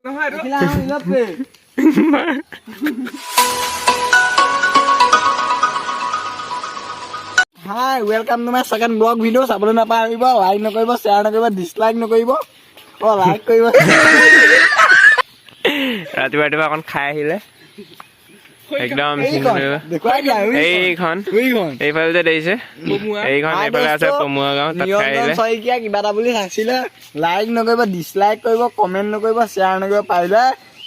Hi, welcome to my second vlog video. Sabole na paribo, like nokoribo, share nokoribo, dislike nokoribo. O like koribo. ৰাতিপুৱা অকণ খাই আহিলে একদম এইখন এইফালে যে দেখিছে এইখন এইফালে আছে পমুৱা গাঁও তাত খাই আহিলে শইকীয়া কিবা এটা বুলি থাকিলে লাইক নকৰিব ডিসলাইক কৰিব কমেন্ট নকৰিব শ্বেয়াৰ নকৰিব পাৰিলে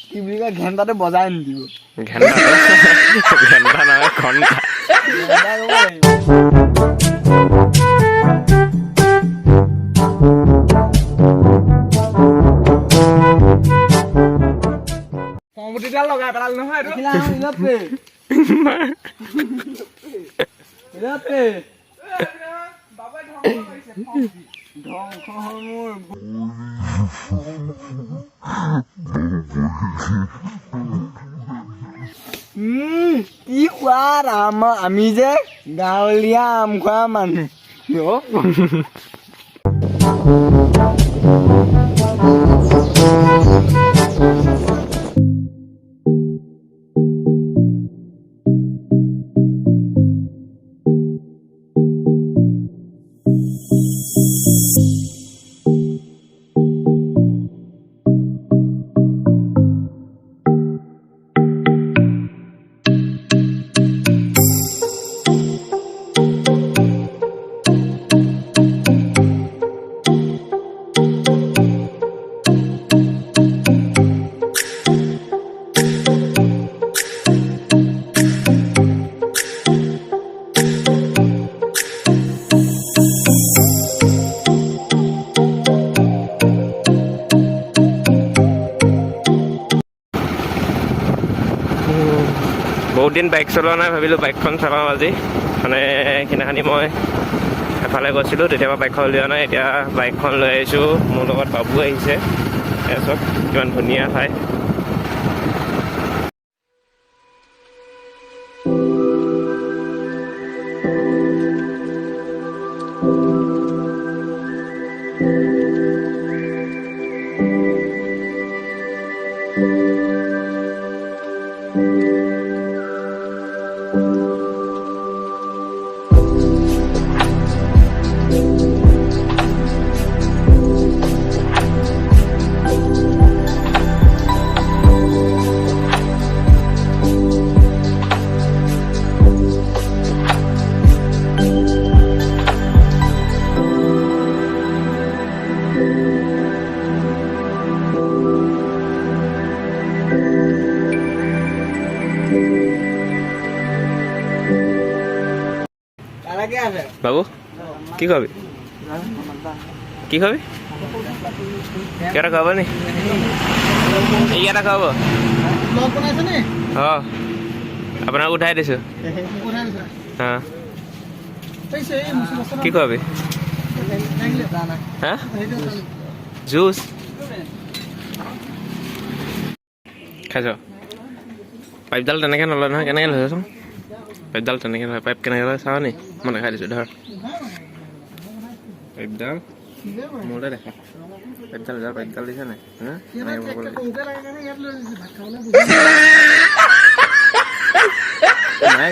কি বুলি কয় ঘণ্টাটো বজাই নিদিব ঘণ্টা নহয় ঘণ্টা কম্পিউটাৰ লগাই পেলাল নহয় কি খোৱাৰ আমি যে গাঁৱলীয়া আম খোৱা মানুহ বহুত দিন বাইক চলোৱা নাই ভাবিলোঁ বাইকখন চলাওঁ আজি মানে সেইদিনাখনি মই এফালে গৈছিলোঁ তেতিয়াৰ বাইকখন উলিওৱা নাই এতিয়া বাইকখন লৈ আহিছোঁ মোৰ লগত বাবু আহিছে চব কিমান ধুনীয়া ঠাই বাবু কি খাবি কি খাবি কেটা খাব নি এইটা খাব অঁ আপোনাক উঠাই দিছোঁ অঁ কি খাবি হা জুচ খাইছ পাইপডাল তেনেকৈ নলয় নহয় কেনেকৈ লৈছচোন পাইপডাল তেনেকৈ নহয় পাইপ কেনেকৈ লয় চাওঁ নি মই দেখাই দিছোঁ ধৰ পাইপডাল মোলৈ দেখা পাইপডাল দিছে নাই নাই